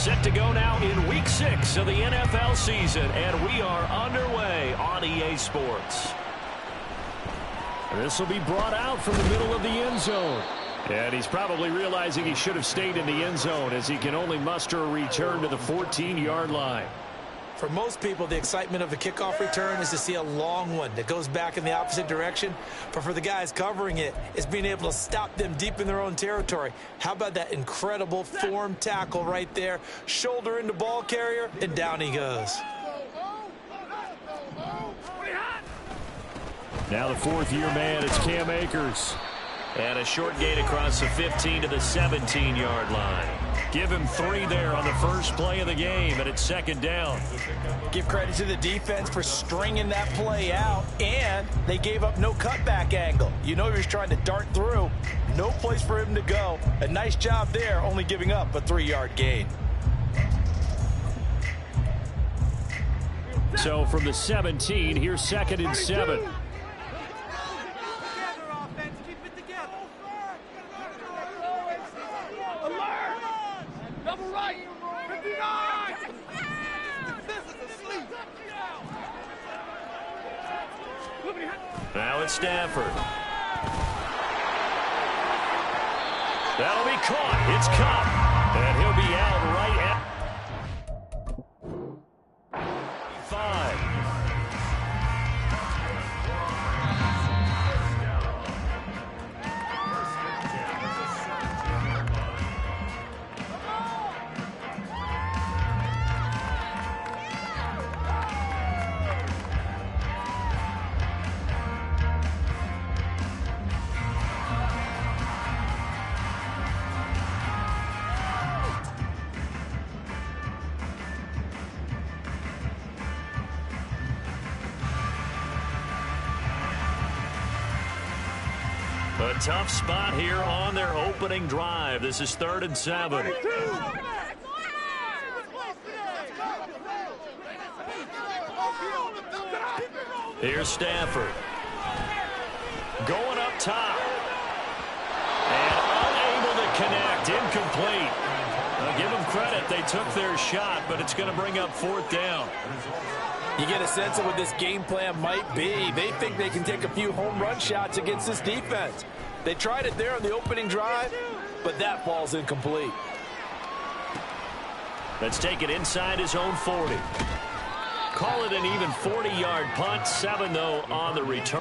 Set to go now in Week 6 of the NFL season, and we are underway on EA Sports. This will be brought out from the middle of the end zone. And he's probably realizing he should have stayed in the end zone as he can only muster a return to the 14-yard line. For most people, the excitement of the kickoff return is to see a long one that goes back in the opposite direction. But for the guys covering it, it's being able to stop them deep in their own territory. How about that incredible form tackle right there? Shoulder into ball carrier, and down he goes. Now the fourth-year man, it's Cam Akers. And a short gain across the 15 to the 17-yard line. Give him 3 there on the first play of the game, and it's second down. Give credit to the defense for stringing that play out, and they gave up no cutback angle. You know he was trying to dart through. No place for him to go. A nice job there, only giving up a 3-yard gain. So from the 17, here's 2nd and 7. Now it's Stafford. That'll be caught. It's Kupp. And he'll be out right at 5. A tough spot here on their opening drive. This is 3rd and 7. Here's Stafford. Going up top. And unable to connect. Incomplete. Now give them credit. They took their shot, but it's going to bring up 4th down. You get a sense of what this game plan might be. They think they can take a few home run shots against this defense. They tried it there on the opening drive, but that ball's incomplete. Let's take it inside his own 40. Call it an even 40-yard punt. 7, though, on the return.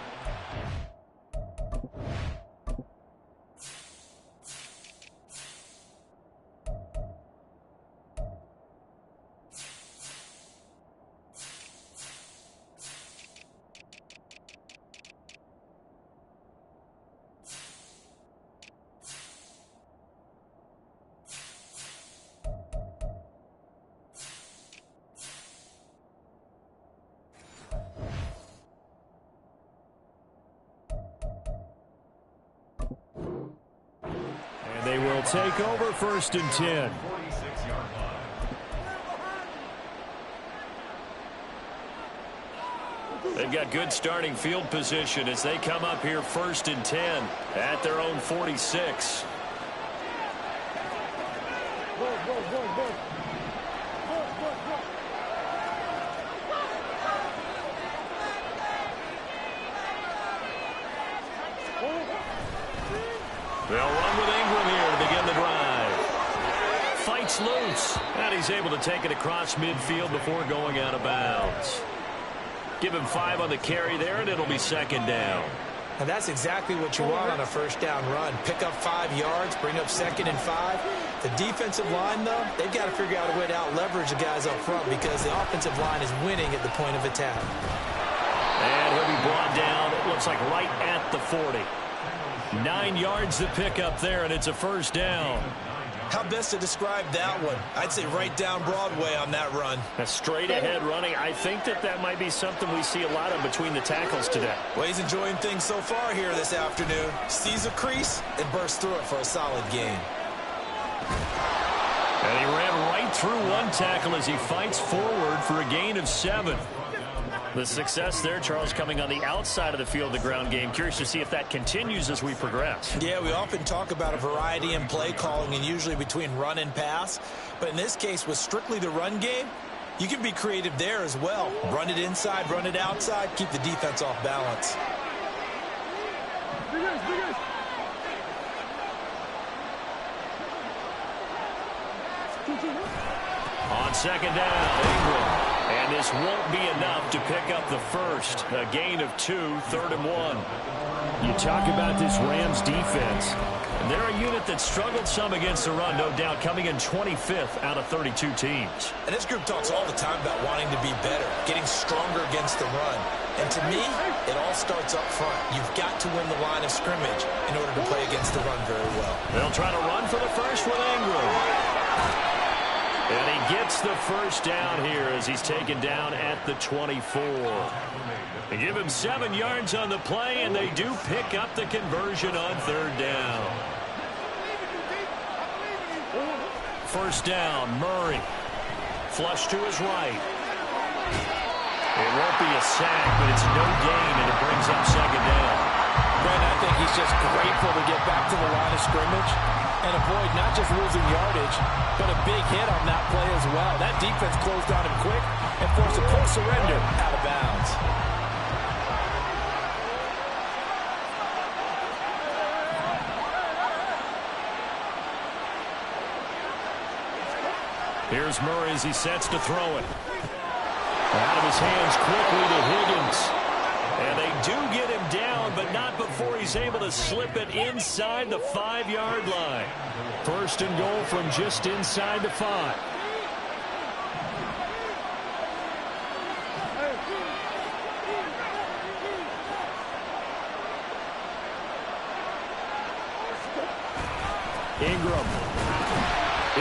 They will take over 1st and 10. They've got good starting field position as they come up here 1st and 10 at their own 46. They'll run with Ingram here to begin the drive. Fights loose, and he's able to take it across midfield before going out of bounds. Give him 5 on the carry there, and it'll be 2nd down. And that's exactly what you want on a 1st down run. Pick up 5 yards, bring up 2nd and 5. The defensive line, though, they've got to figure out a way to out-leverage the guys up front because the offensive line is winning at the point of attack. And he'll be brought down, it looks like right at the 40. 9 yards to pick up there, and it's a 1st down. How best to describe that one? I'd say right down Broadway on that run. A straight-ahead running. I think that might be something we see a lot of between the tackles today. Well, he's enjoying things so far here this afternoon. Sees a crease and bursts through it for a solid gain. And he ran right through one tackle as he fights forward for a gain of 7. The success there, Charles, coming on the outside of the field, the ground game. Curious to see if that continues as we progress. Yeah, we often talk about a variety in play calling and usually between run and pass. But in this case, with strictly the run game, you can be creative there as well. Run it inside, run it outside, keep the defense off balance. On second down, Ingram. And this won't be enough to pick up the first. A gain of 2, 3rd and 1. You talk about this Rams defense. They're a unit that struggled some against the run, no doubt, coming in 25th out of 32 teams. And this group talks all the time about wanting to be better, getting stronger against the run. And to me, it all starts up front. You've got to win the line of scrimmage in order to play against the run very well. They'll try to run for the first with Ingram. And he gets the first down here as he's taken down at the 24. They give him 7 yards on the play, and they do pick up the conversion on 3rd down. First down, Murray. Flush to his right. It won't be a sack, but it's no gain, and it brings up 2nd down. Brent, I think he's just grateful to get back to the line of scrimmage and avoid not just losing yardage, but a big hit on that play as well. That defense closed on him quick and forced a quick surrender out of bounds. Here's Murray as he sets to throw it. Out of his hands quickly to Higgins. And they do get him down, but not before he's able to slip it inside the 5-yard line. 1st and goal from just inside the 5. Ingram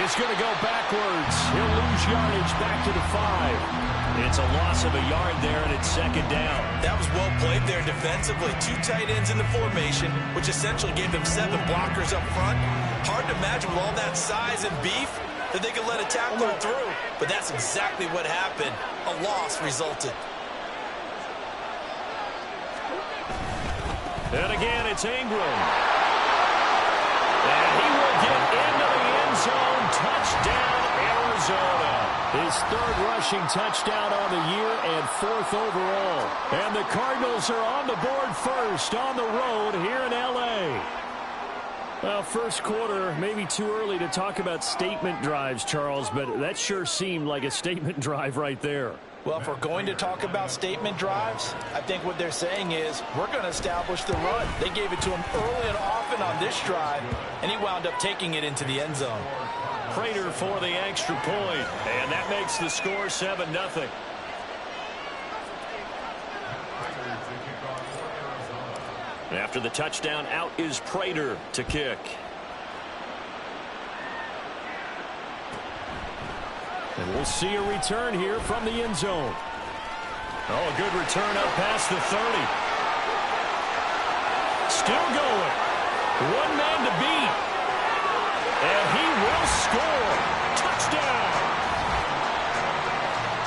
is going to go backwards. He'll lose yardage back to the 5. It's a loss of a yard there, and it's 2nd down. That was well played there defensively. 2 tight ends in the formation, which essentially gave them 7 blockers up front. Hard to imagine with all that size and beef that they could let a tackler through. But that's exactly what happened. A loss resulted. And again, it's Ingram. And he will get into the end zone. Touchdown, Arizona. His 3rd rushing touchdown on the year and 4th overall. And the Cardinals are on the board first on the road here in L.A. Well, first quarter, maybe too early to talk about statement drives, Charles, but that sure seemed like a statement drive right there. Well, if we're going to talk about statement drives, I think what they're saying is we're going to establish the run. They gave it to him early and often on this drive, and he wound up taking it into the end zone. Prater for the extra point, and that makes the score 7-0. After the touchdown, out is Prater to kick. And we'll see a return here from the end zone. Oh, a good return up past the 30. Still going. 1 man to beat. And he will score. Touchdown.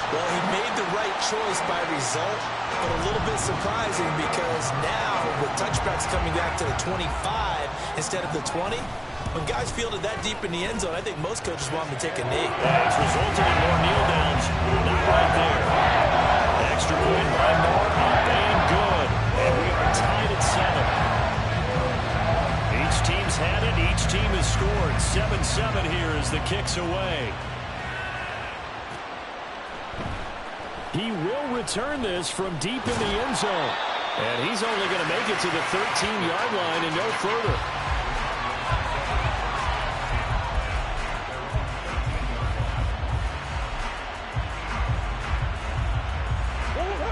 Well, he made the right choice by result, but a little bit surprising because now with touchbacks coming back to the 25 instead of the 20, when guys fielded that deep in the end zone, I think most coaches want them to take a knee. It's resulted in more kneel downs. Not right there. Extra point by Moore. Up and good. And we are tied at 7. Each team's had it. Each team has scored. 7-7 here as the kick's away. He will return this from deep in the end zone. And he's only going to make it to the 13-yard line and no further.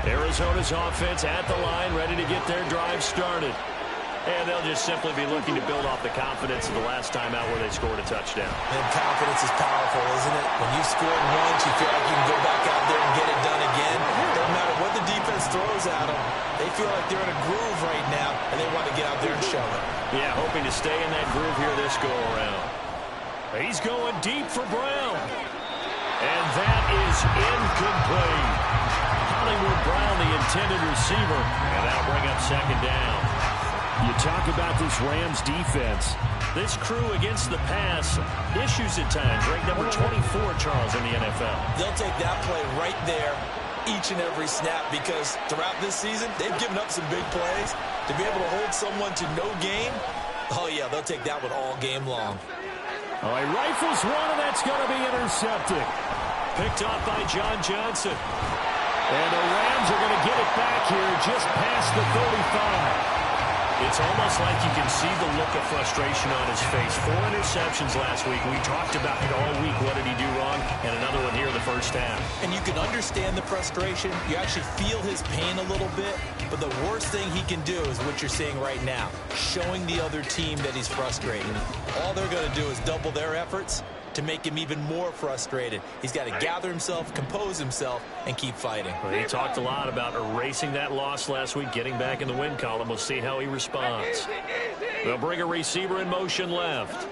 Arizona's offense at the line, ready to get their drive started. And they'll just simply be looking to build off the confidence of the last time out where they scored a touchdown. And confidence is powerful, isn't it? When you've scored once, you feel like you can go back out there and get it done again. No matter what the defense throws at them, they feel like they're in a groove right now, and they want to get out there and show it. Yeah, hoping to stay in that groove here this go-around. He's going deep for Brown. And that is incomplete. Hollywood Brown, the intended receiver, and that'll bring up second down. You talk about this Rams defense. This crew against the pass, issues at times. Ranked number 24, Charles, in the NFL. They'll take that play right there each and every snap because throughout this season, they've given up some big plays. To be able to hold someone to no gain, oh, yeah, they'll take that one all game long. All right, rifles one, and that's going to be intercepted. Picked off by John Johnson. And the Rams are going to get it back here just past the 35. It's almost like you can see the look of frustration on his face. 4 interceptions last week. We talked about it all week. What did he do wrong? And another one here in the first half. And you can understand the frustration. You actually feel his pain a little bit. But the worst thing he can do is what you're seeing right now, showing the other team that he's frustrated. All they're going to do is double their efforts to make him even more frustrated. He's got to gather himself, compose himself, and keep fighting. Well, he talked a lot about erasing that loss last week, getting back in the win column. We'll see how he responds. They'll bring a receiver in motion left.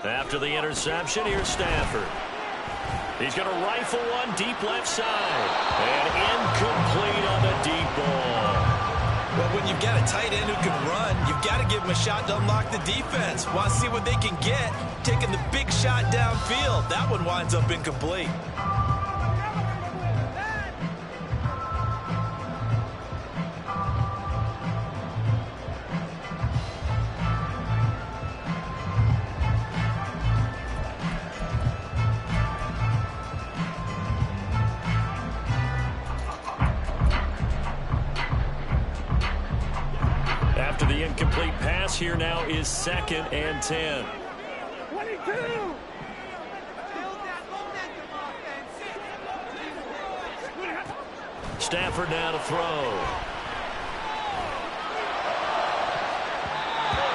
After the interception, here's Stafford. He's going to rifle one deep left side. And incomplete on the deep ball. Well, when you've got a tight end who can run, you've got to give him a shot to unlock the defense. Want to see what they can get, taking the big shot downfield. That one winds up incomplete. After the incomplete pass, here now is 2nd and 10. 22. Stafford now to throw.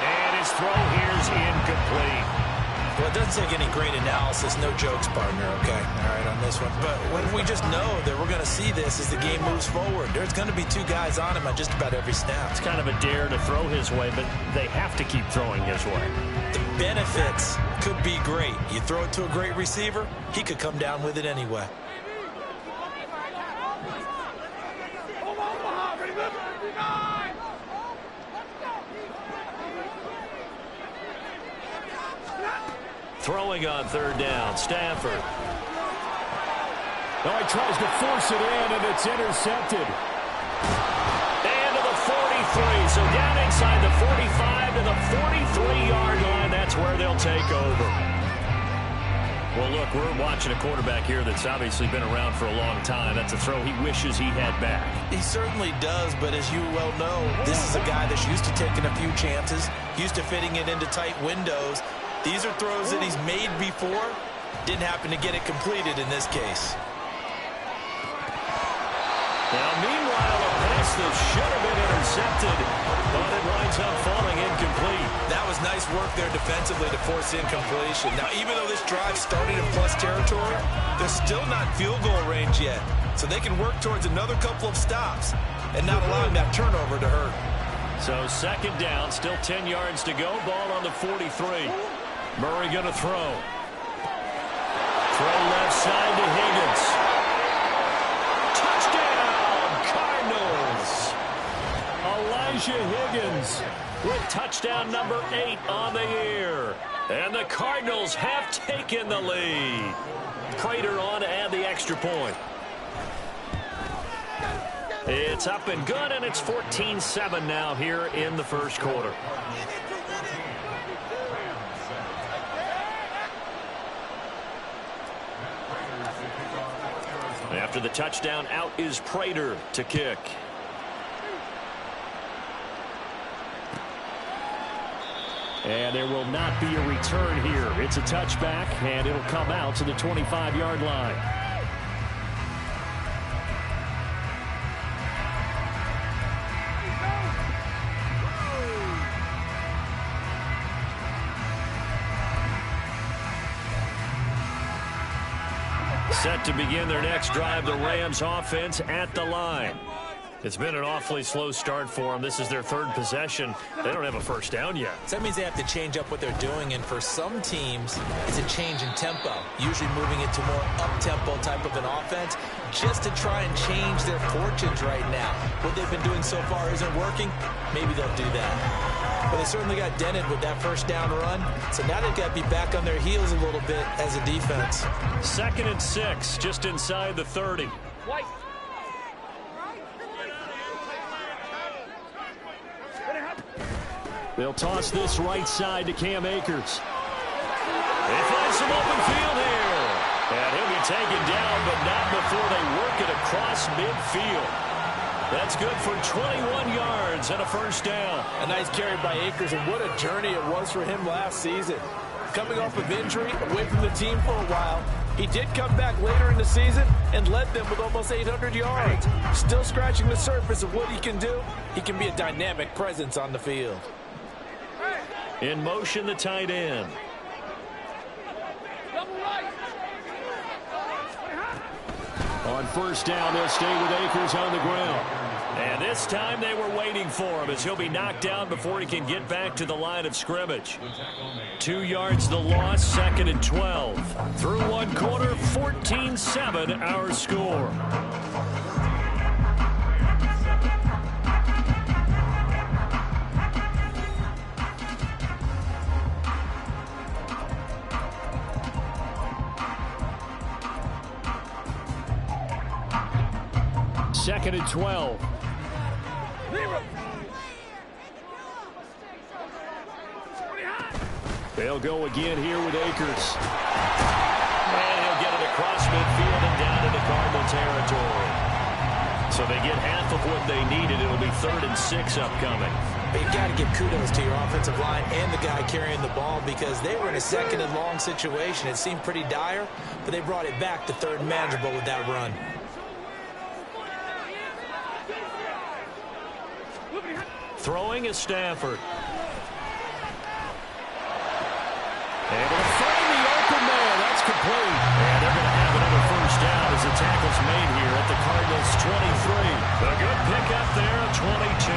And his throw here's incomplete. Well, it doesn't take any great analysis. No jokes, partner, okay? All right, on this one. But when we just know that we're going to see this as the game moves forward. There's going to be 2 guys on him on just about every snap. It's kind of a dare to throw his way, but they have to keep throwing his way. The benefits could be great. You throw it to a great receiver, he could come down with it anyway. Throwing on 3rd down, Stafford. Oh, he tries to force it in, and it's intercepted. And to the 43. So down inside the 45 to the 43-yard line. That's where they'll take over. Well, look, we're watching a quarterback here that's obviously been around for a long time. That's a throw he wishes he had back. He certainly does, but as you well know, this is a guy that's used to taking a few chances, used to fitting it into tight windows. These are throws that he's made before. Didn't happen to get it completed in this case. Now, meanwhile, a pass that should have been intercepted, but it winds up falling incomplete. That was nice work there defensively to force incompletion. Now, even though this drive started in plus territory, they're still not field goal range yet. So they can work towards another couple of stops and not allowing that turnover to hurt. So 2nd down, still 10 yards to go. Ball on the 43. Murray going to throw. Throw left side to Higgins. Touchdown, Cardinals. Elijah Higgins with touchdown number 8 on the year. And the Cardinals have taken the lead. Prater on to add the extra point. It's up and good, and it's 14-7 now here in the first quarter. After the touchdown, out is Prater to kick. And there will not be a return here. It's a touchback, and it'll come out to the 25-yard line. Set to begin their next drive, the Rams offense at the line. It's been an awfully slow start for them. This is their third possession. They don't have a first down yet. So that means they have to change up what they're doing, and for some teams, it's a change in tempo, usually moving it to more up-tempo type of an offense, just to try and change their fortunes right now. What they've been doing so far isn't working. Maybe they'll do that. But they certainly got dented with that first down run, so now they've got to be back on their heels a little bit as a defense. 2nd and 6, just inside the 30. White. They'll toss this right side to Cam Akers. They find some open field here. And he'll be taken down, but not before they work it across midfield. That's good for 21 yards and a first down. A nice carry by Akers, and what a journey it was for him last season. Coming off of injury, away from the team for a while, he did come back later in the season and led them with almost 800 yards. Still scratching the surface of what he can do. He can be a dynamic presence on the field. In motion, the tight end. On first down, they'll stay with Akers on the ground. And this time they were waiting for him as he'll be knocked down before he can get back to the line of scrimmage. 2 yards the loss, 2nd and 12. Through one quarter, 14-7 our score. Second and 12. They'll go again here with Akers. And he'll get it across midfield and down into Cardinal territory. So they get half of what they needed. It'll be 3rd and 6 upcoming. But you've got to give kudos to your offensive line and the guy carrying the ball because they were in a 2nd and long situation. It seemed pretty dire, but they brought it back to 3rd and manageable with that run. Throwing is Stafford. Able to find the open man. That's complete. And they're going to have another first down as the tackle's made here at the Cardinals' 23. A good pickup there at 22.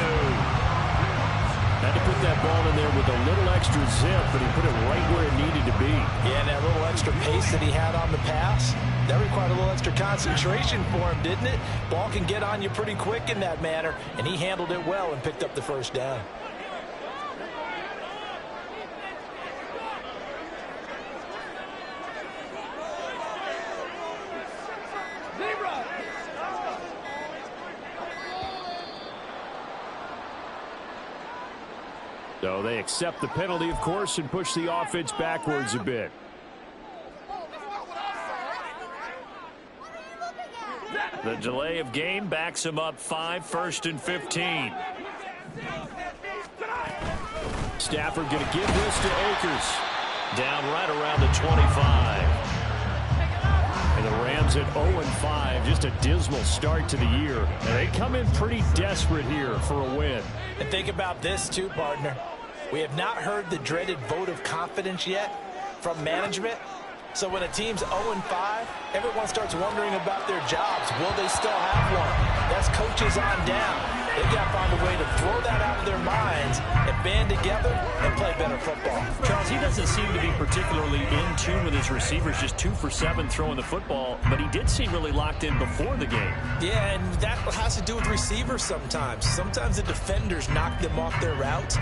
Had to put that ball in there with a little extra zip, but he put it right where it needed to be. Yeah, and that little extra pace that he had on the pass, that required a little extra concentration for him, didn't it? Ball can get on you pretty quick in that manner, and he handled it well and picked up the first down. So they accept the penalty, of course, and push the offense backwards a bit. The delay of game backs him up 5, 1st and 15. Stafford going to give this to Akers. Down right around the 25. And the Rams at 0-5, just a dismal start to the year. And they come in pretty desperate here for a win. And think about this too, partner. We have not heard the dreaded vote of confidence yet from management. So when a team's 0-5, everyone starts wondering about their jobs. Will they still have one? That's coaches on down. They've got to find a way to throw that out of their minds and band together and play better football. Charles, he doesn't seem to be particularly in tune with his receivers, just 2 for 7 throwing the football, but he did seem really locked in before the game. Yeah, and that has to do with receivers sometimes. Sometimes the defenders knock them off their routes,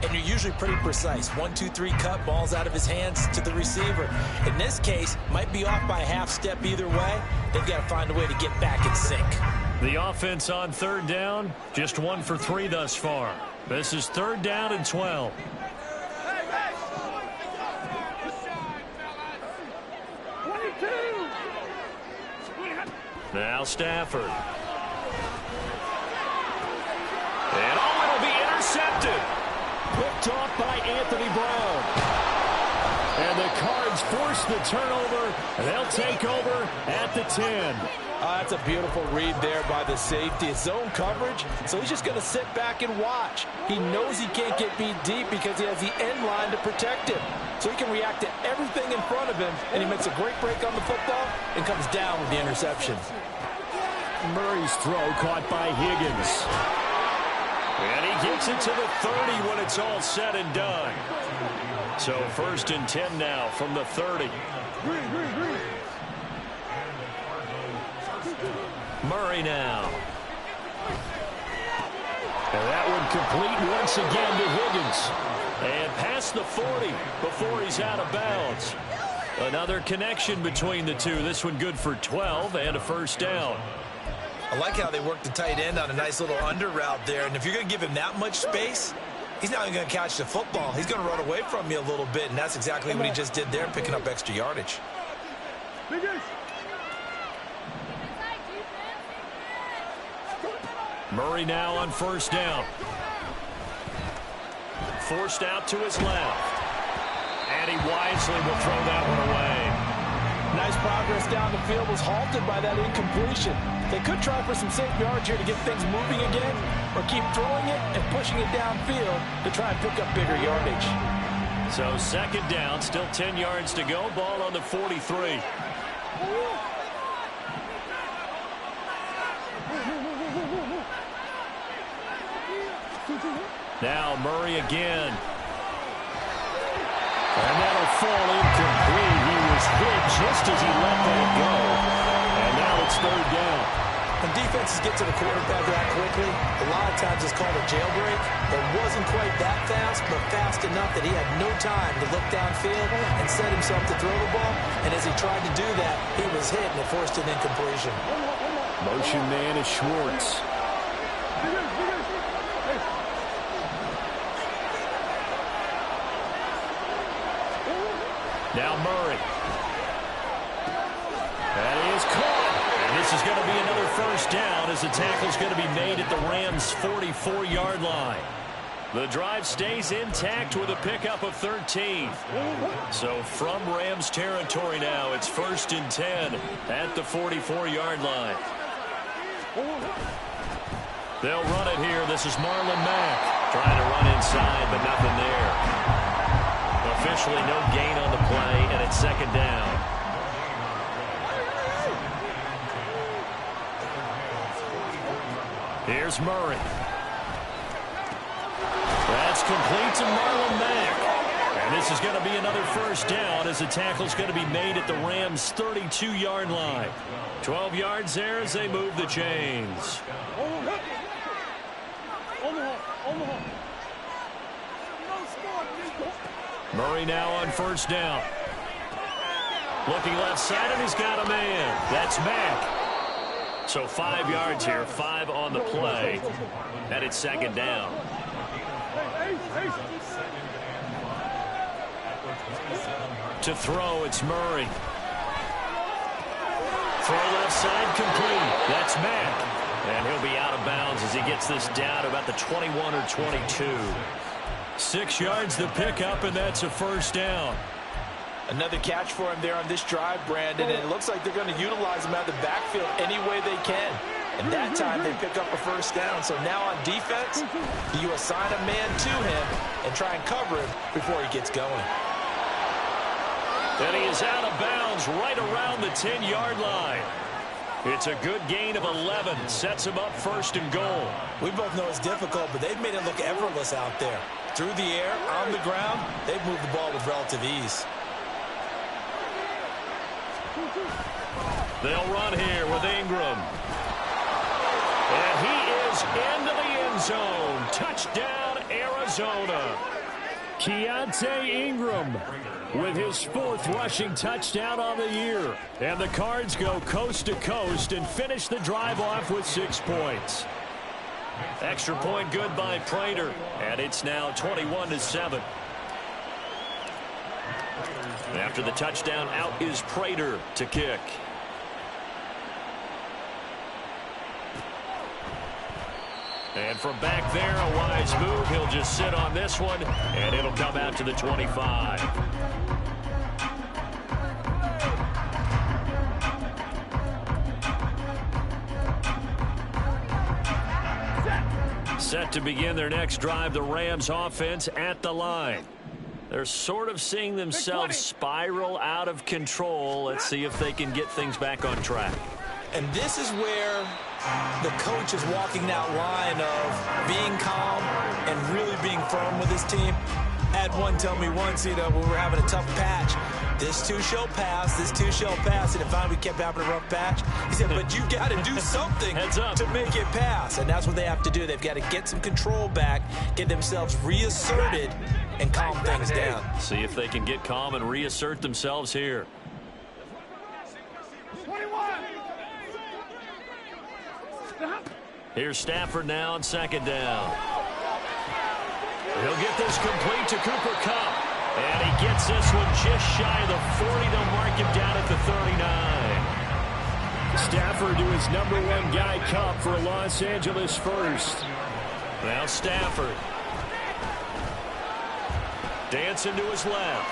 and you're usually pretty precise. 1, 2, 3 cut, balls out of his hands to the receiver. In this case, might be off by a half step either way. They've got to find a way to get back in sync. The offense on 3rd down, just 1 for 3 thus far. This is 3rd down and 12. Now Stafford. And it'll be intercepted. Picked off by Anthony Brown. And the Cards force the turnover. They'll take over at the 10. That's a beautiful read there by the safety. It's zone coverage, so he's just going to sit back and watch. He knows he can't get beat deep because he has the end line to protect him. So he can react to everything in front of him, and he makes a great break on the football and comes down with the interception. Murray's throw caught by Higgins. And he gets it to the 30 when it's all said and done. So 1st and 10 now from the 30. Murray now. And that one complete once again to Higgins. And past the 40 before he's out of bounds. Another connection between the two. This one good for 12 and a 1st down. I like how they work the tight end on a nice little under route there. And if you're going to give him that much space, he's not even going to catch the football. He's going to run away from you a little bit, and that's exactly what he just did there, picking up extra yardage. Murray now on 1st down. Forced out to his left. And he wisely will throw that one away. Nice progress down the field, was halted by that incompletion. They could try for some safe yards here to get things moving again, or keep throwing it and pushing it downfield to try and pick up bigger yardage. So 2nd down, still 10 yards to go. Ball on the 43. Now Murray again. And that'll fall incomplete. He was hit just as he let that go. And now it's 3rd down. When defenses get to the quarterback that quickly, a lot of times it's called a jailbreak. It wasn't quite that fast, but fast enough that he had no time to look downfield and set himself to throw the ball. And as he tried to do that, he was hit and it forced an incompletion. Motion man is Schwartz. Now Murray. That is caught. And this is going to be another 1st down as the tackle's going to be made at the Rams' 44-yard line. The drive stays intact with a pickup of 13. So from Rams territory now, it's 1st and 10 at the 44-yard line. They'll run it here. This is Marlon Mack trying to run inside, but nothing there. Officially no gain on the play, and it's 2nd down. Here's Murray. That's complete to Marlon Mack. And this is going to be another 1st down as the tackle's going to be made at the Rams' 32-yard line. 12 yards there as they move the chains. Murray now on 1st down. Looking left side, and he's got a man. That's Mack. So 5 yards here, 5 on the play. And it's 2nd down. To throw, it's Murray. Throw left side, complete. That's Mack. And he'll be out of bounds as he gets this down about the 21 or 22. 6 yards the pickup, and that's a 1st down. Another catch for him there on this drive, Brandon, and it looks like they're going to utilize him out of the backfield any way they can. And that time they pick up a 1st down. So now on defense, you assign a man to him and try and cover him before he gets going. And he is out of bounds right around the 10-yard line. It's a good gain of 11. Sets him up 1st and goal. We both know it's difficult, but they've made it look effortless out there. Through the air, on the ground, they've moved the ball with relative ease. They'll run here with Ingram. And he is into the end zone. Touchdown, Arizona. Keontae Ingram with his 4th rushing touchdown on the year. And the Cards go coast to coast and finish the drive off with 6 points. Extra point good by Prater. And it's now 21-7. After the touchdown, out is Prater to kick. And from back there, a wise move. He'll just sit on this one, and it'll come out to the 25. Set to begin their next drive, the Rams offense at the line. They're sort of seeing themselves spiral out of control. Let's see if they can get things back on track. And this is where The coach is walking that line of being calm and really being firm with his team. Had one tell me once, when we were having a tough patch, this too shall pass, this too shall pass, and if finally we kept having a rough patch, he said, but you got to do something to make it pass, and that's what they have to do. They've got to get some control back, get themselves reasserted, and calm things down. See if they can get calm and reassert themselves here. 21. Here's Stafford now on second down. He'll get this complete to Cooper Kupp. And he gets this one just shy of the 40. They'll mark him down at the 39. Stafford to his #1 guy, Kupp, for Los Angeles first. Now Stafford. Dancing to his left.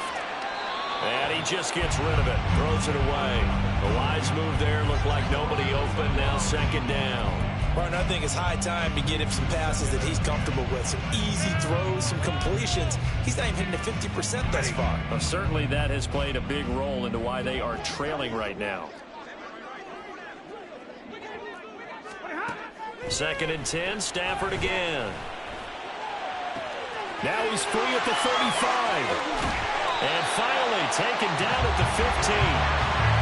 And he just gets rid of it. Throws it away. The wise move there. Looked like nobody open. Now second down. Martin, I think it's high time to get him some passes that he's comfortable with. Some easy throws, some completions. He's not even hitting the 50% thus far. Well, certainly that has played a big role into why they are trailing right now. 2nd and 10, Stafford again. Now he's free at the 35. And finally taken down at the 15.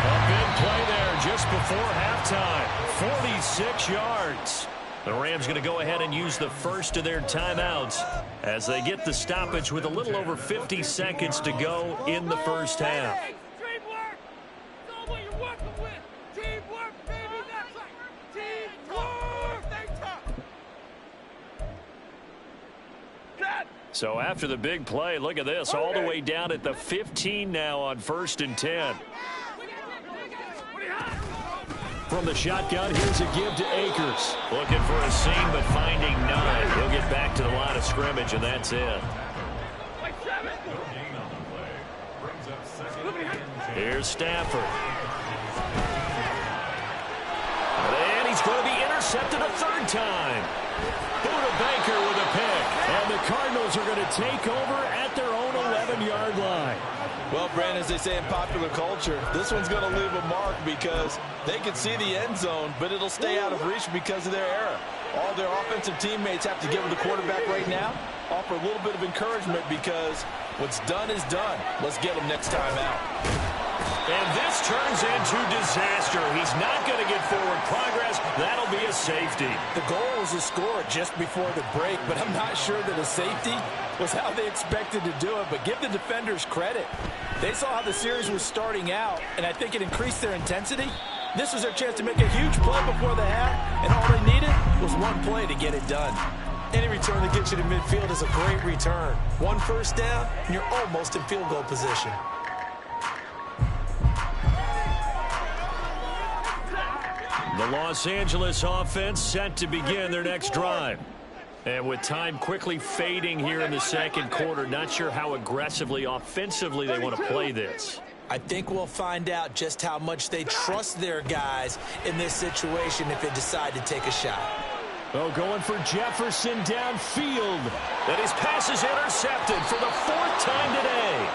A big play there just before halftime. 46 yards. The Rams going to go ahead and use the first of their timeouts as they get the stoppage with a little over 50 seconds to go in the first half. Teamwork! It's all what you're working with. Teamwork, baby, that's right. Teamwork! Stay tough. So after the big play, look at this, all the way down at the 15 now on 1st and 10. From the shotgun, here's a give to Akers. Looking for a seam, but finding none. He'll get back to the line of scrimmage, and that's it. Here's Stafford. And he's going to be intercepted a 3rd time. Buda Baker with a pick. And the Cardinals are going to take over at their own 11-yard line. Well, Brandon, as they say in popular culture, this one's going to leave a mark because they can see the end zone, but it'll stay out of reach because of their error. All their offensive teammates have to give the quarterback right now, offer a little bit of encouragement because what's done is done. Let's get them next time out. And this turns into disaster. He's not going to get forward progress. That'll be a safety. The goal was to score just before the break, but I'm not sure that a safety was how they expected to do it. But give the defenders credit. They saw how the series was starting out, and I think it increased their intensity. This was their chance to make a huge play before the half, and all they needed was one play to get it done. Any return that gets you to midfield is a great return. 1 first down, and you're almost in field goal position. The Los Angeles offense set to begin their next drive. And with time quickly fading here in the second quarter, not sure how aggressively, offensively they want to play this. I think we'll find out just how much they trust their guys in this situation if they decide to take a shot. Oh, going for Jefferson downfield. And his pass is intercepted for the 4th time today.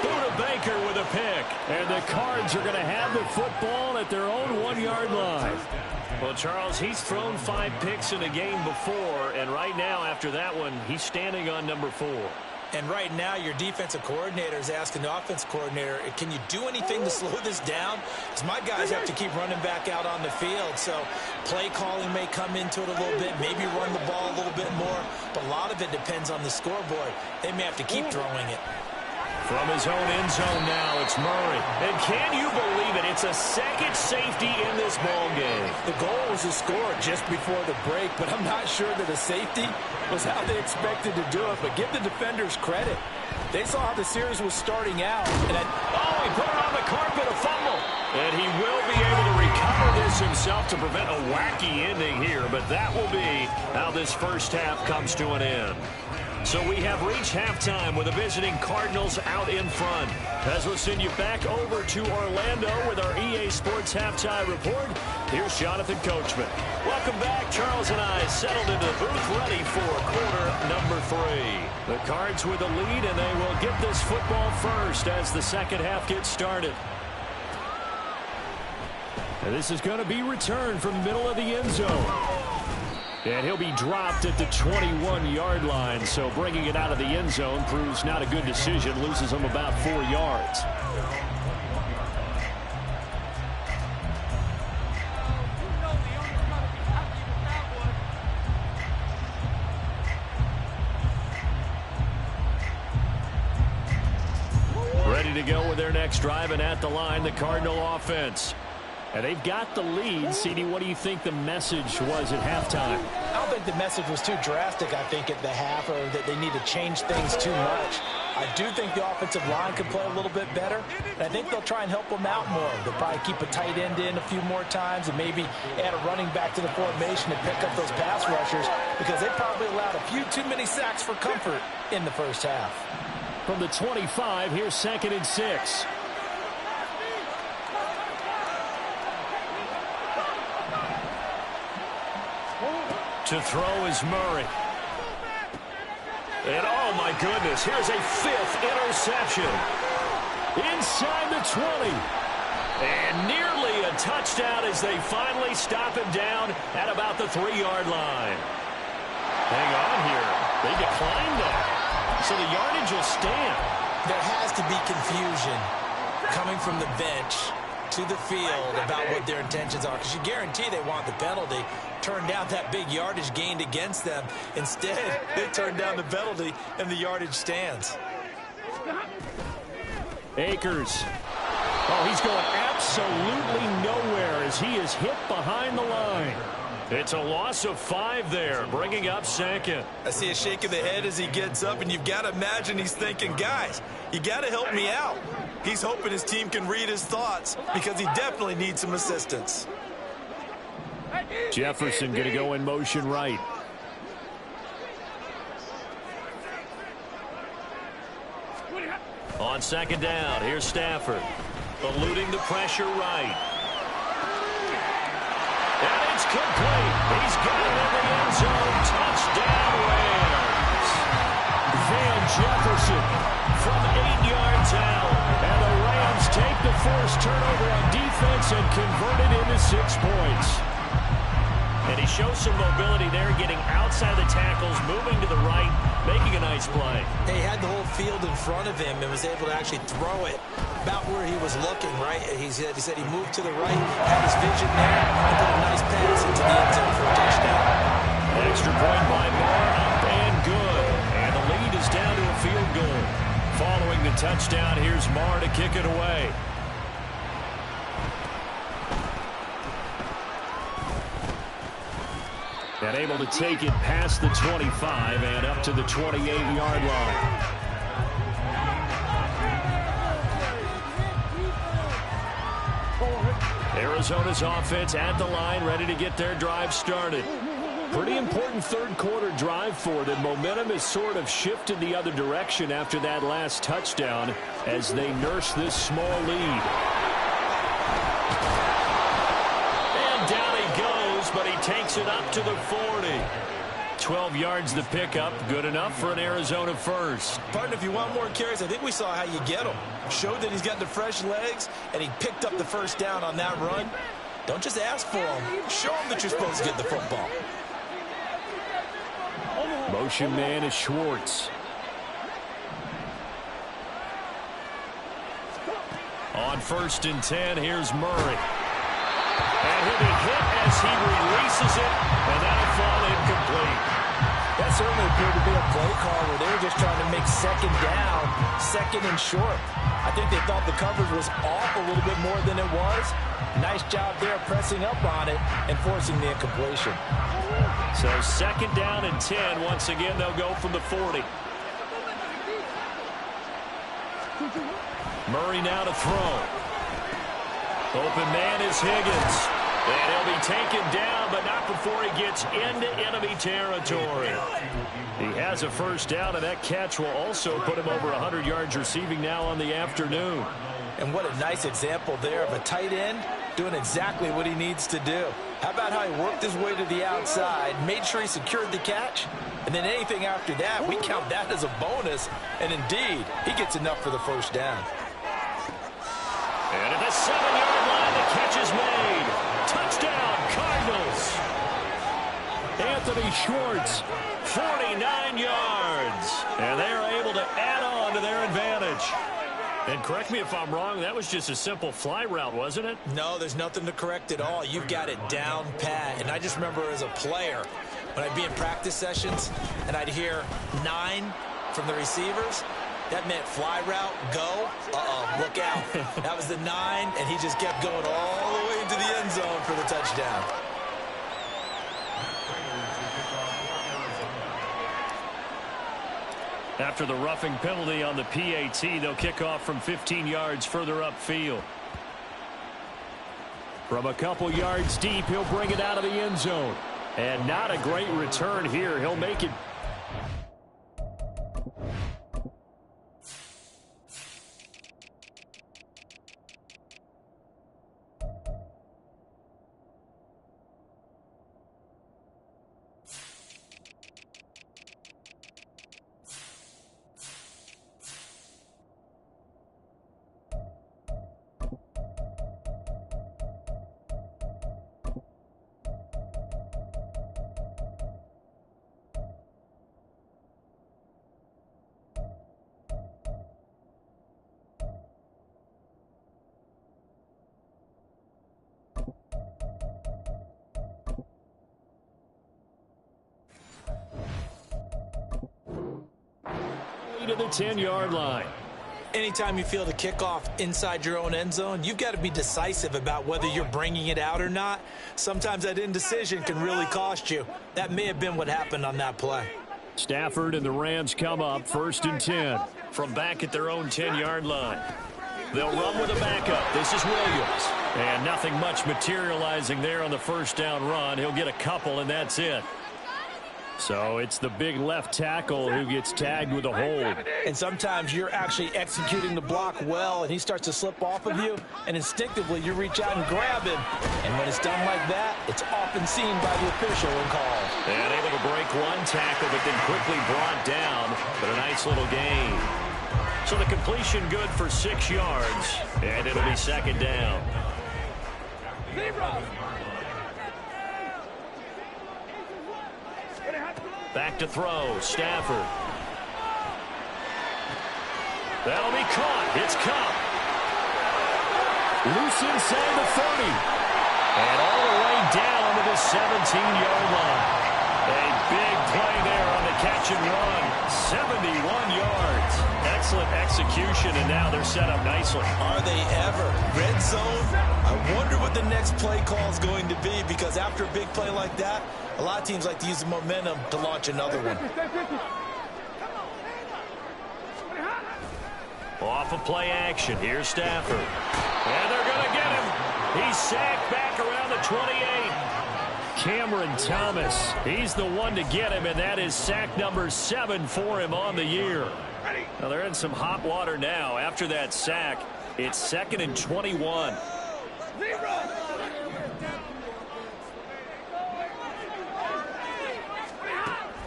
Buda Baker with a pick. And the Cards are going to have the football at their own 1-yard line. Well, Charles, he's thrown 5 picks in a game before, and right now, after that one, he's standing on number 4. And right now, your defensive coordinator is asking the offensive coordinator, can you do anything to slow this down? Because my guys have to keep running back out on the field. So play calling may come into it a little bit, maybe run the ball a little bit more. But a lot of it depends on the scoreboard. They may have to keep throwing it. From his own end zone now, it's Murray. And can you believe it? It's a second safety in this ball game. The goal was to score just before the break, but I'm not sure that a safety was how they expected to do it. But give the defenders credit. They saw how the series was starting out. And he put it on the carpet, a fumble. And he will be able to recover this himself to prevent a wacky ending here. But that will be how this first half comes to an end. So we have reached halftime with the visiting Cardinals out in front. As we'll send you back over to Orlando with our EA Sports Halftime Report, here's Jonathan Coachman. Welcome back. Charles and I settled into the booth ready for quarter number 3. The Cards with the lead, and they will get this football first as the second half gets started. And this is going to be returned from the middle of the end zone. And he'll be dropped at the 21-yard line. So bringing it out of the end zone proves not a good decision. Loses him about 4 yards. Ready to go with their next drive, and at the line, the Cardinal offense. And they've got the lead. CD, what do you think the message was at halftime? I don't think the message was too drastic, I think, at the half, or that they need to change things too much. I do think the offensive line could play a little bit better, and I think they'll try and help them out more. They'll probably keep a tight end in a few more times and maybe add a running back to the formation to pick up those pass rushers, because they probably allowed a few too many sacks for comfort in the first half. From the 25, here's 2nd and 6. To throw is Murray. And oh my goodness, here's a 5th interception. Inside the 20. And nearly a touchdown as they finally stop him down at about the 3-yard line. Hang on here. They declined that. So the yardage will stand. There has to be confusion coming from the bench to the field about what their intentions are, because you guarantee they want the penalty. Turn down that big yardage gained against them. Instead, they turn down the penalty, and the yardage stands. Akers. Oh, he's going absolutely nowhere as he is hit behind the line. It's a loss of 5 there, bringing up 2nd. I see a shake of the head as he gets up, and you've got to imagine he's thinking, guys, you got to help me out. He's hoping his team can read his thoughts, because he definitely needs some assistance. Jefferson going to go in motion right. On 2nd down, here's Stafford. Eluding the pressure right. And it's complete. He's got it in the end zone. Touchdown, Rams. Van Jefferson from 8 yards out. And the Rams take the forced turnover on defense and convert it into 6 points. And he shows some mobility there, getting outside the tackles, moving to the right, making a nice play. He had the whole field in front of him and was able to actually throw it about where he was looking, right? He said he moved to the right, had his vision there, and put a nice pass into the end zone for a touchdown. Extra point by Moore, up and good. And the lead is down to a field goal. Following the touchdown, here's Moore to kick it away. And able to take it past the 25 and up to the 28-yard line. Arizona's offense at the line, ready to get their drive started. Pretty important third-quarter drive for them. Momentum has sort of shifted the other direction after that last touchdown as they nurse this small lead. And down he goes, but he takes it up to the 40. 12 yards the pickup, good enough for an Arizona first. Partner, if you want more carries, I think we saw how you get them. Showed that he's got the fresh legs, and he picked up the first down on that run. Don't just ask for them. Show them that you're supposed to get the football. Motion man is Schwartz. On 1st and 10, here's Murray. And he'll be hit as he releases it, and that'll fall incomplete. That certainly appeared to be a play call where they were just trying to make 2nd down, 2nd and short. I think they thought the coverage was off a little bit more than it was. Nice job there pressing up on it and forcing the incompletion. So 2nd down and 10. Once again, they'll go from the 40. Murray now to throw. Open man is Higgins. And he'll be taken down, but not before he gets into enemy territory. He has a first down, and that catch will also put him over 100 yards receiving now on the afternoon. And what a nice example there of a tight end doing exactly what he needs to do. How about how he worked his way to the outside, made sure he secured the catch, and then anything after that, we count that as a bonus. And indeed, he gets enough for the first down. And at the 7-yard line, the catch is made. Anthony Schwartz, 49 yards. And they're able to add on to their advantage. And correct me if I'm wrong, that was just a simple fly route, wasn't it? No, there's nothing to correct at all. You've got it down pat. And I just remember as a player, when I'd be in practice sessions and I'd hear 9 from the receivers, that meant fly route, go, look out. That was the 9, and he just kept going all the way into the end zone for the touchdown. After the roughing penalty on the PAT, they'll kick off from 15 yards further upfield. From a couple yards deep, he'll bring it out of the end zone. And not a great return here. He'll make it. To the 10-yard line. Anytime you feel the kickoff inside your own end zone, you've got to be decisive about whether you're bringing it out or not. Sometimes that indecision can really cost you. That may have been what happened on that play. Stafford and the Rams come up 1st and 10 from back at their own 10-yard line. They'll run with a backup. This is Williams. And nothing much materializing there on the first down run. He'll get a couple, and that's it. So it's the big left tackle who gets tagged with a hold. And sometimes you're actually executing the block well, and he starts to slip off of you, and instinctively you reach out and grab him. And when it's done like that, it's often seen by the official and called. And able to break one tackle, but then quickly brought down. But a nice little gain. So the completion good for 6 yards, and it'll be 2nd down. Back to throw, Stafford. That'll be caught. It's Kupp. Loose inside the 30. And all the way down to the 17-yard line. A big play there on the catch and run. 71 yards. Excellent execution, and now they're set up nicely. Are they ever? Red zone? I wonder what the next play call is going to be, because after a big play like that, a lot of teams like to use the momentum to launch another one. Off of play action. Here's Stafford. And they're going to get him. He's sacked back around the 28. Cameron Thomas. He's the one to get him, and that is sack number 7 for him on the year. Now they're in some hot water now. After that sack, it's 2nd and 21.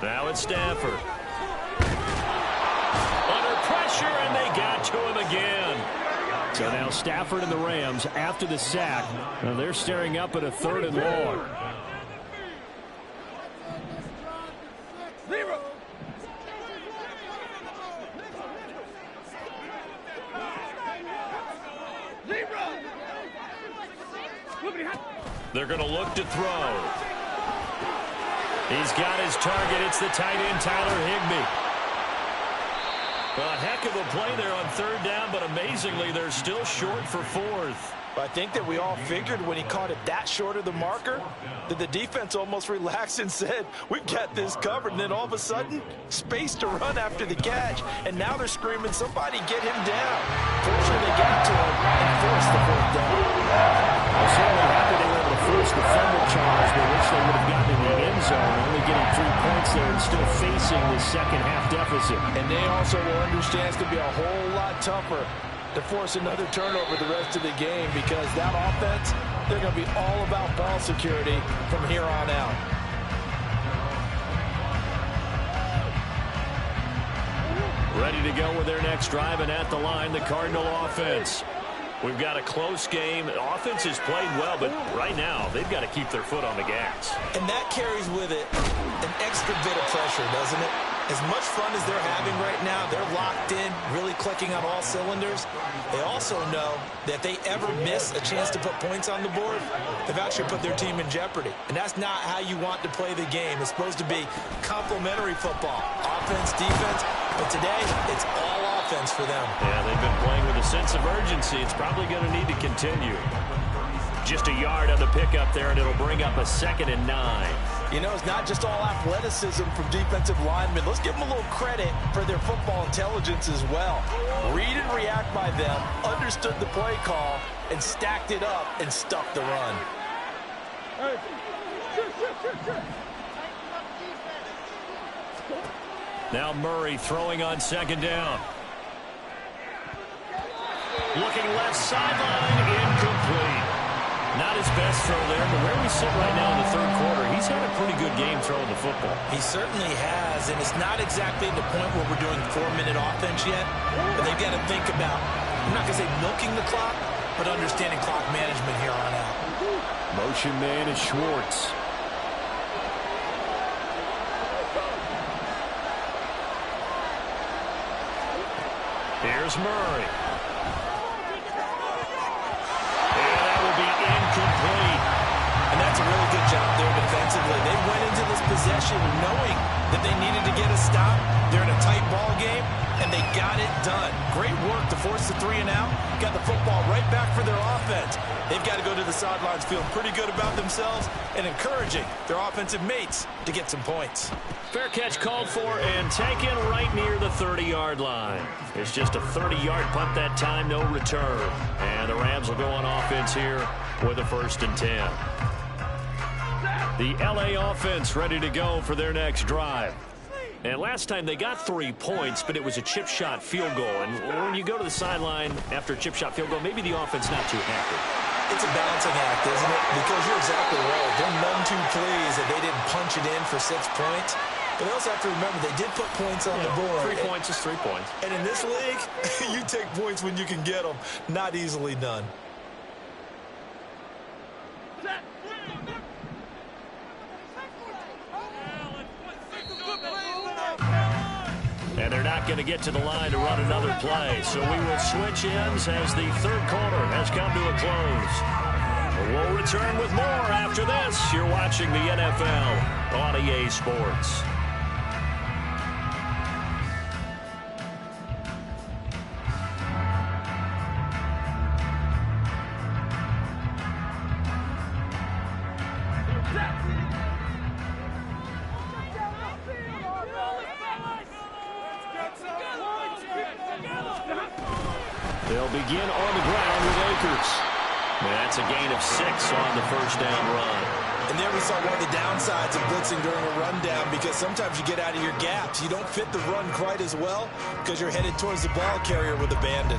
Now it's Stafford. Under pressure, and they got to him again. So now Stafford and the Rams, after the sack, they're staring up at a 3rd and long. They're going to look to throw. He's got his target. It's the tight end, Tyler Higbee. Well, a heck of a play there on 3rd down, but amazingly, they're still short for 4th. I think that we all figured when he caught it that short of the marker that the defense almost relaxed and said, we've got this covered. And then all of a sudden, space to run after the catch. And now they're screaming, somebody get him down. Fortunately, they got to him and forced the 4th down. I'm certainly happy they were able to force the fumble charge, but wish they would have gotten in the end zone, only getting 3 points there and still facing the second half deficit. And they also will understand it's going to be a whole lot tougher to force another turnover the rest of the game, because that offense, they're going to be all about ball security from here on out. Ready to go with their next drive, and at the line, the Cardinal offense. We've got a close game. Offense has played well, but right now they've got to keep their foot on the gas. And that carries with it an extra bit of pressure, doesn't it? As much fun as they're having right now, they're locked in, really clicking on all cylinders. They also know that if they ever miss a chance to put points on the board, they've actually put their team in jeopardy. And that's not how you want to play the game. It's supposed to be complementary football, offense, defense. But today, it's all offense for them. Yeah, they've been playing with a sense of urgency. It's probably going to need to continue. Just a yard on the pickup there, and it'll bring up a 2nd and 9. You know, it's not just all athleticism from defensive linemen. Let's give them a little credit for their football intelligence as well. Read and react by them, understood the play call, and stacked it up and stuffed the run. Now Murray throwing on 2nd down. Looking left sideline, incomplete. Not his best throw there, but where we sit right now in the 3rd quarter, he's had a pretty good game throwing the football. He certainly has, and it's not exactly the point where we're doing 4-minute offense yet, but they've got to think about, I'm not going to say milking the clock, but understanding clock management here on out. Motion man is Schwartz. Here's Murray. Incomplete. And that's a really good job there defensively. They went into this possession knowing that they needed to get a stop. They're in a tight ball game, and they got it done. Great work to force the 3 and out. Got the football right back for their offense. They've got to go to the sidelines feeling pretty good about themselves and encouraging their offensive mates to get some points. Fair catch called for and taken right near the 30-yard line. It's just a 30-yard punt that time, no return. And the Rams will go on offense here with a 1st and 10. The LA offense ready to go for their next drive. And last time they got 3 points, but it was a chip shot field goal. And when you go to the sideline after a chip shot field goal, maybe the offense not too happy. It's a balancing act, isn't it? Because you're exactly right. They're none too pleased that they didn't punch it in for 6 points. But they also have to remember they did put points on the board. 3 points is 3 points. And in this league, you take points when you can get them. Not easily done. And they're not going to get to the line to run another play. So we will switch ends as the 3rd quarter has come to a close. We'll return with more after this. You're watching the NFL on EA Sports. They'll begin on the ground with Akers. And that's a gain of 6 on the 1st down run. And there we saw one of the downsides of blitzing during a rundown, because sometimes you get out of your gaps. You don't fit the run quite as well because you're headed towards the ball carrier with abandon.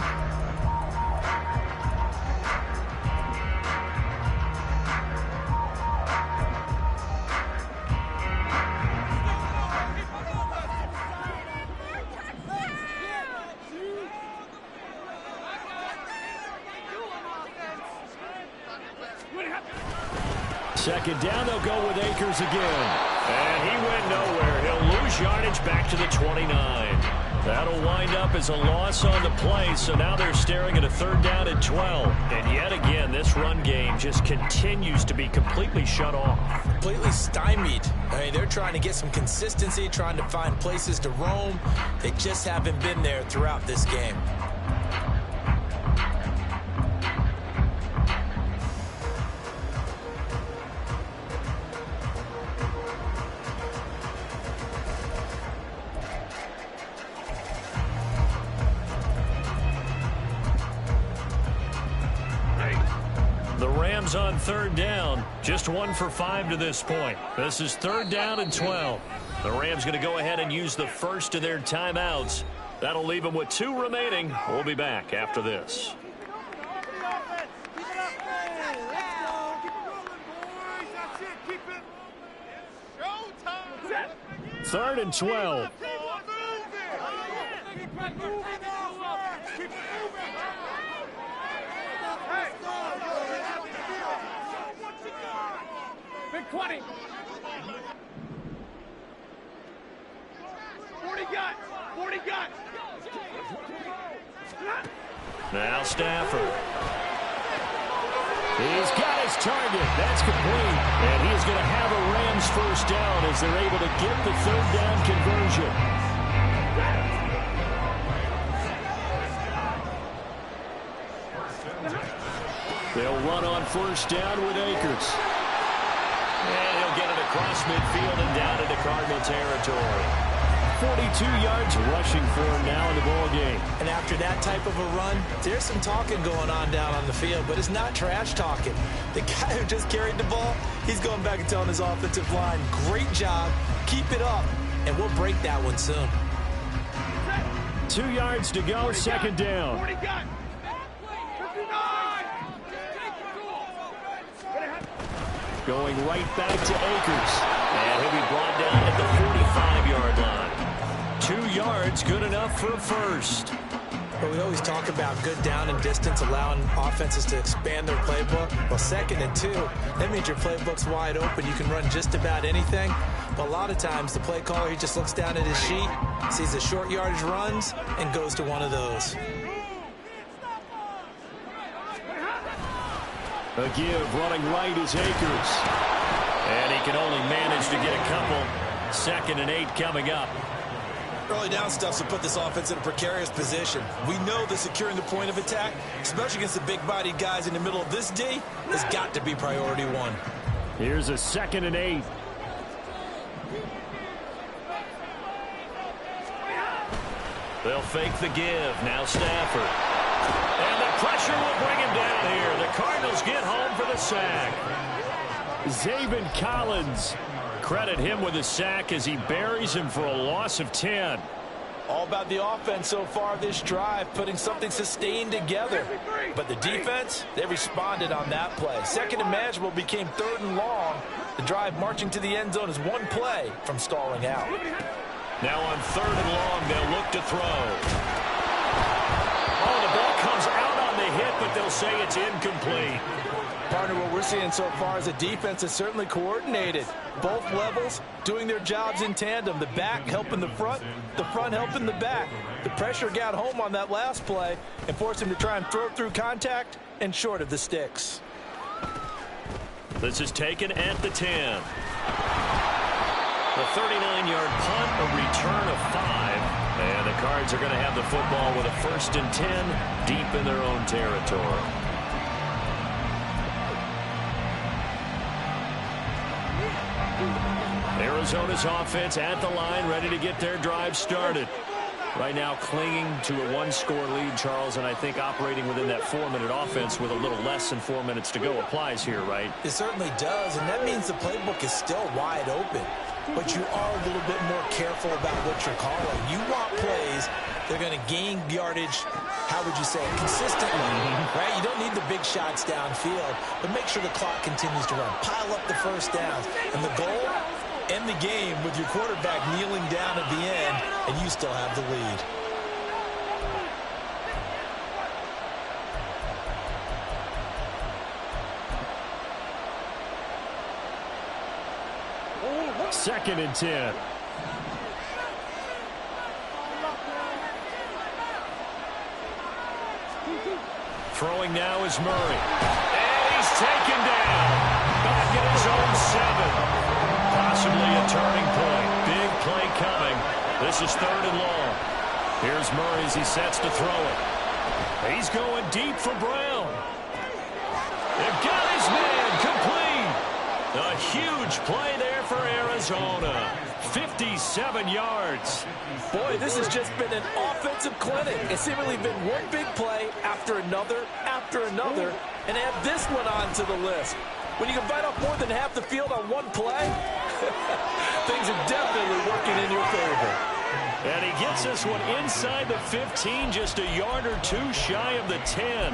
Second down, they'll go with Akers again. And he went nowhere. He'll lose yardage back to the 29. That'll wind up as a loss on the play, so now they're staring at a 3rd down and 12. And yet again, this run game just continues to be completely shut off. Completely stymied. I mean, they're trying to get some consistency, trying to find places to roam. They just haven't been there throughout this game. The Rams on 3rd down, just 1 for 5 to this point. This is 3rd down and 12. The Rams going to go ahead and use the first of their timeouts. That'll leave them with 2 remaining. We'll be back after this. 3rd and 12. 20. 40 guts. 40 guts. Now Stafford. He's got his target. That's complete. And he's going to have a Rams first down as they're able to get the third down conversion. They'll run on first down with Akers. And he'll get it across midfield and down into Cardinal territory. 42 yards rushing for him now in the ball game. And after that type of a run, there's some talking going on down on the field, but it's not trash talking. The guy who just carried the ball, he's going back and telling his offensive line, great job, keep it up, and we'll break that one soon. 2 yards to go, second down. 40 guts. 59. Going right back to Akers. And he'll be brought down at the 45-yard line. 2 yards, good enough for a first. But we always talk about good down and distance, allowing offenses to expand their playbook. Well, 2nd and 2, that means your playbook's wide open. You can run just about anything. But a lot of times, the play caller, he just looks down at his sheet, sees the short yardage runs, and goes to one of those. A give running right is Akers. And he can only manage to get a couple. 2nd and 8 coming up. Early down stuff to put this offense in a precarious position. We know that securing the point of attack, especially against the big-bodied guys in the middle of this D, has got to be priority one. Here's a 2nd and 8. They'll fake the give. Now Stafford. And the pressure will bring him down here. The Cardinals get home for the sack. Zaven Collins. Credit him with a sack as he buries him for a loss of 10. All about the offense so far this drive, putting something sustained together. But the defense, they responded on that play. 2nd and manageable became 3rd and long. The drive marching to the end zone is one play from stalling out. Now on 3rd and long, they'll look to throw. Oh, the ball comes out on the hit, but they'll say it's incomplete. Partner, what we're seeing so far is a defense is certainly coordinated. Both levels doing their jobs in tandem. The back helping the front helping the back. The pressure got home on that last play and forced him to try and throw through contact and short of the sticks. This is taken at the 10. The 39-yard punt, a return of 5. And the Cards are going to have the football with a 1st and 10 deep in their own territory. Arizona's offense at the line, ready to get their drive started. Right now clinging to a 1-score lead, Charles, and I think operating within that 4-minute offense with a little less than 4 minutes to go applies here, right? It certainly does, and that means the playbook is still wide open. But you are a little bit more careful about what you're calling. You want plays that are going to gain yardage, how would you say, consistently, right? You don't need the big shots downfield, but make sure the clock continues to run. Pile up the first downs. And the goal, end the game with your quarterback kneeling down at the end, and you still have the lead. Second and 10. Throwing now is Murray. And he's taken down. Back at his own 7. Possibly a turning point. Big play coming. This is 3rd and long. Here's Murray as he sets to throw it. He's going deep for Brown. They've got his man complete. A huge play there for Arizona. 57 yards. Boy, this has just been an offensive clinic. It's seemingly been one big play after another, and add this one onto the list. When you can bite off more than half the field on one play, things are definitely working in your favor. And he gets this one inside the 15, just a yard or 2 shy of the 10.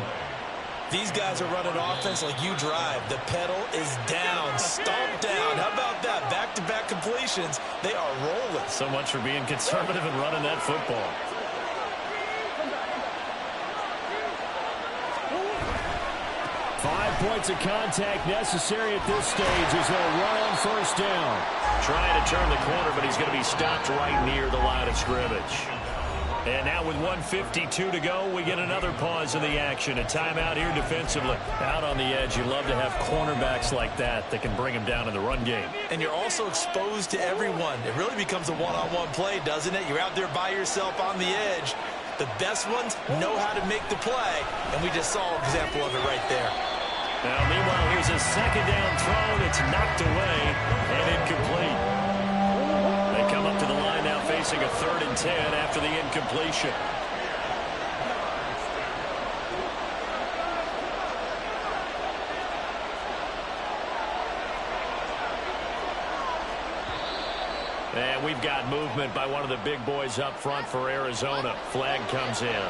These guys are running offense like you drive. The pedal is down, stomped down. How about that? Back-to-back completions. They are rolling. So much for being conservative and running that football. 5 points of contact necessary at this stage as they'll run on first down. Trying to turn the corner, but he's going to be stopped right near the line of scrimmage. And now with 1:52 to go, we get another pause in the action. A timeout here defensively. Out on the edge, you love to have cornerbacks like that can bring him down in the run game. And you're also exposed to everyone. It really becomes a one-on-one play, doesn't it? You're out there by yourself on the edge. The best ones know how to make the play, and we just saw an example of it right there. Now, meanwhile, here's a second down throw that's knocked away and incomplete. They come up to the line now facing a 3rd and 10 after the incompletion. And we've got movement by one of the big boys up front for Arizona. Flag comes in.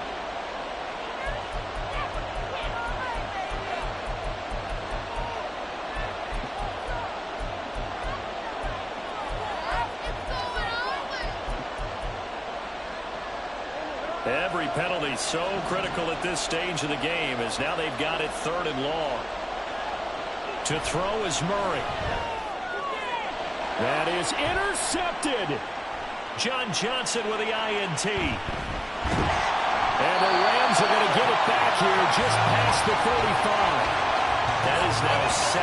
Every penalty so critical at this stage of the game as now they've got it 3rd and long. To throw is Murray. That is intercepted. John Johnson with the INT. And the Rams are going to get it back here just past the 35. That is now 7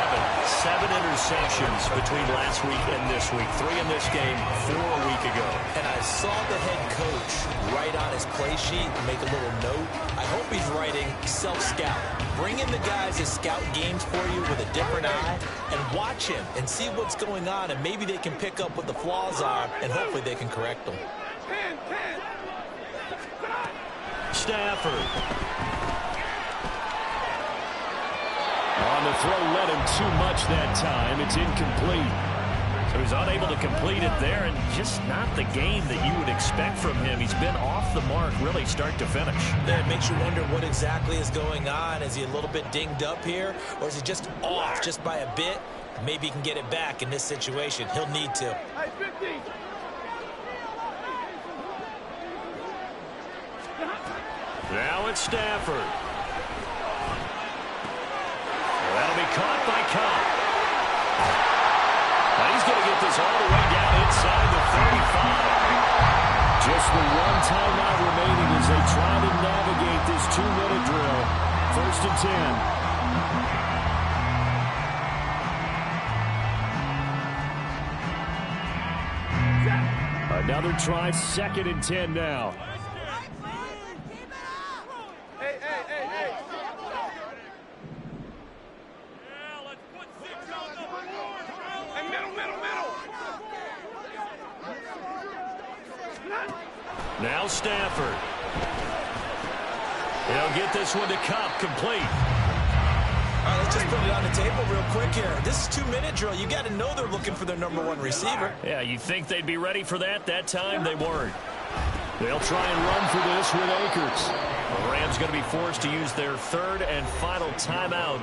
interceptions between last week and this week. 3 in this game, 4 a week ago. And I saw the head coach write on his play sheet, make a little note. I hope he's writing self-scout. Bring in the guys that scout games for you with a different eye and watch him and see what's going on, and maybe they can pick up what the flaws are, and hopefully they can correct them. Stafford. On the throw, led him too much that time. It's incomplete. So he's unable to complete it there, and just not the game that you would expect from him. He's been off the mark, really, start to finish. That makes you wonder what exactly is going on. Is he a little bit dinged up here, or is he just off just by a bit? Maybe he can get it back in this situation. He'll need to. Now it's Stafford. That'll be caught by Cobb. Now he's going to get this all the way down inside the 35. Just the one timeout remaining as they try to navigate this 2-minute drill. 1st and 10. Another try, 2nd and 10 now. Now Stafford. He'll get this one to Kupp, complete. All right, let's just put it on the table real quick here. This is 2-minute drill. You got to know they're looking for their #1 receiver. Yeah, you think they'd be ready for that? That time they weren't. They'll try and run for this with Akers. The Rams going to be forced to use their 3rd and final timeout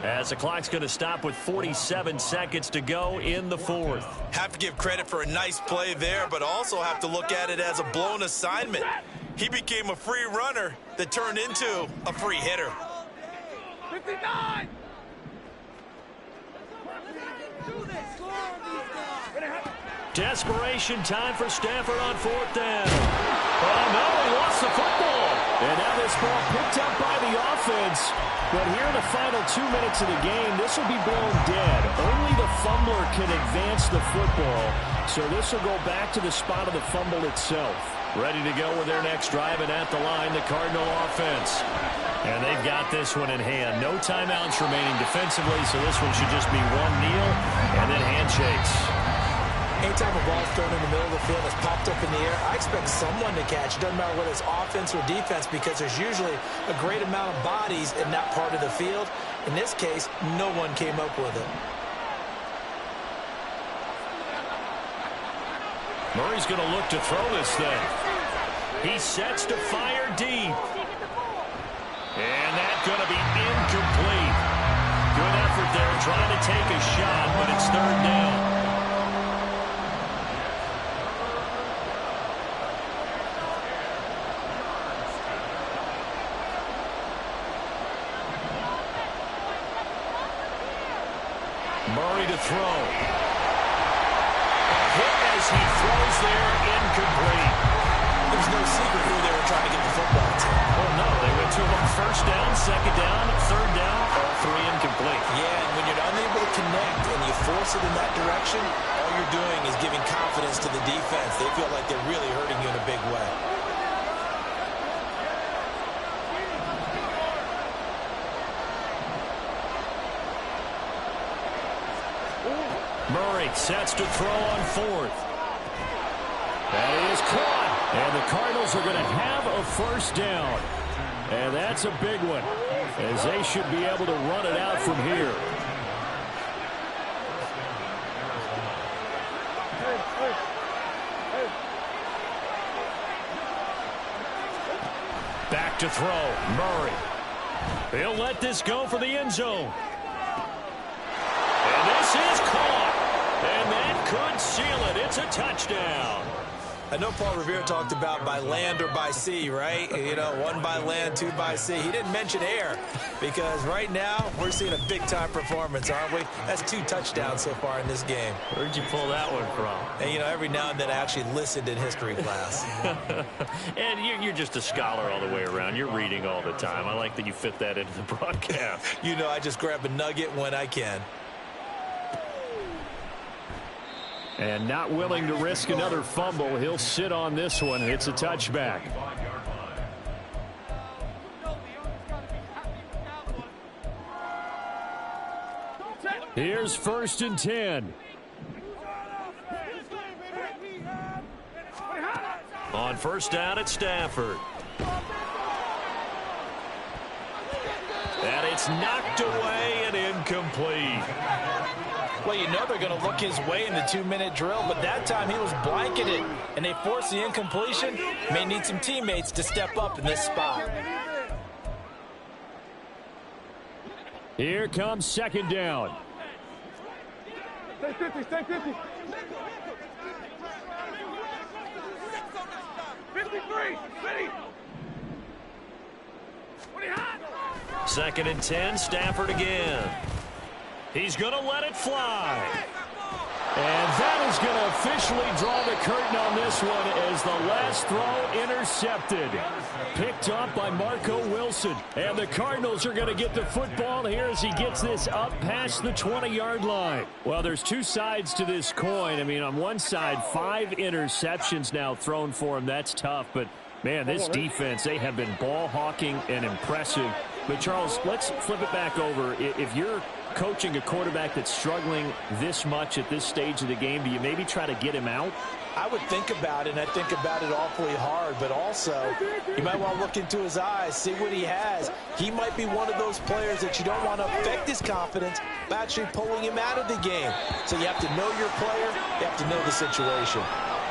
as the clock's going to stop with 47 seconds to go in the 4th. Have to give credit for a nice play there, but also have to look at it as a blown assignment. He became a free runner that turned into a free hitter. 59! Desperation time for Stafford on 4th down. Oh, no, he lost the football. And now this ball picked up by the offense. But here in the final 2 minutes of the game, this will be blown dead. Only the fumbler can advance the football. So this will go back to the spot of the fumble itself. Ready to go with their next drive, and at the line, the Cardinal offense. And they've got this one in hand. No timeouts remaining defensively, so this one should just be one kneel and then handshakes. Anytime a ball's thrown in the middle of the field, it's popped up in the air, I expect someone to catch. It doesn't matter whether it's offense or defense, because there's usually a great amount of bodies in that part of the field. In this case, no one came up with it. Murray's going to look to throw this thing. He sets to fire deep. And that's going to be incomplete. Good effort there trying to take a shot, but it's 3rd down. Murray to throw. Hit as he throws there, incomplete. There's no secret who they were trying to get the football to. Well, no, they went to him first down, second down, third down, all three incomplete. Yeah, and when you're unable to connect and you force it in that direction, all you're doing is giving confidence to the defense. They feel like they're really hurting you in a big way. Murray sets to throw on fourth. That is caught. And the Cardinals are going to have a first down. And that's a big one, as they should be able to run it out from here. Back to throw. Murray. He'll let this go for the end zone. And this is caught. And that could seal it. It's a touchdown. I know Paul Revere talked about by land or by sea, right? You know, one by land, two by sea. He didn't mention air because right now we're seeing a big-time performance, aren't we? That's 2 touchdowns so far in this game. Where'd you pull that one from? And, you know, every now and then I actually listened in history class. And you're just a scholar all the way around. You're reading all the time. I like that you fit that into the broadcast. You know, I just grab a nugget when I can. And not willing to risk another fumble. He'll sit on this one. It's a touchback. Here's 1st and 10. On first down at Stafford. And it's knocked away and incomplete. Well, you know they're going to look his way in the 2-minute drill, but that time he was blanketed, and they forced the incompletion. May need some teammates to step up in this spot. Here comes 2nd down. Stay 50, stay 50. 53, ready. 2nd and 10, Stafford again. He's going to let it fly. And that is going to officially draw the curtain on this one as the last throw intercepted. Picked up by Marco Wilson. And the Cardinals are going to get the football here as he gets this up past the 20-yard line. Well, there's 2 sides to this coin. I mean, on one side, 5 interceptions now thrown for him. That's tough. But, man, this defense, they have been ball hawking and impressive. But, Charles, let's flip it back over. If you're coaching a quarterback that's struggling this much at this stage of the game, do you maybe try to get him out? I would think about it, and I think about it awfully hard, but also you might want to look into his eyes, see what he has. He might be one of those players that you don't want to affect his confidence by actually pulling him out of the game. So you have to know your player, you have to know the situation.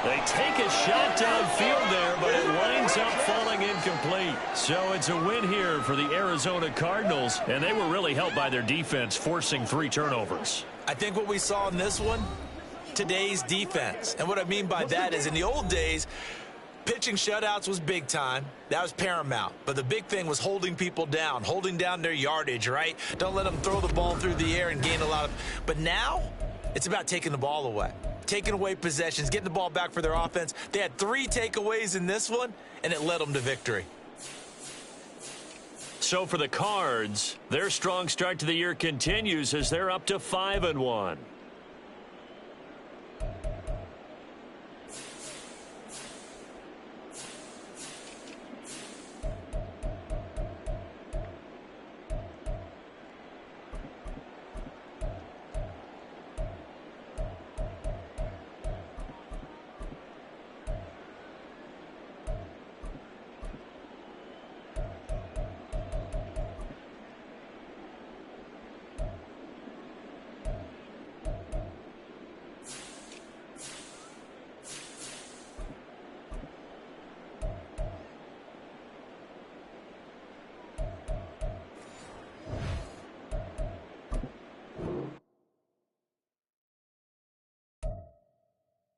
They take a shot downfield there, but it winds up falling incomplete. So it's a win here for the Arizona Cardinals, and they were really helped by their defense forcing 3 turnovers. I think what we saw in this one, today's defense. And what I mean by that is in the old days, pitching shutouts was big time. That was paramount. But the big thing was holding people down, holding down their yardage, right? Don't let them throw the ball through the air and gain a lot of... But now, it's about taking the ball away. Taking away possessions, getting the ball back for their offense. They had 3 takeaways in this one, and it led them to victory. So for the Cards, their strong start to the year continues as they're up to 5-1.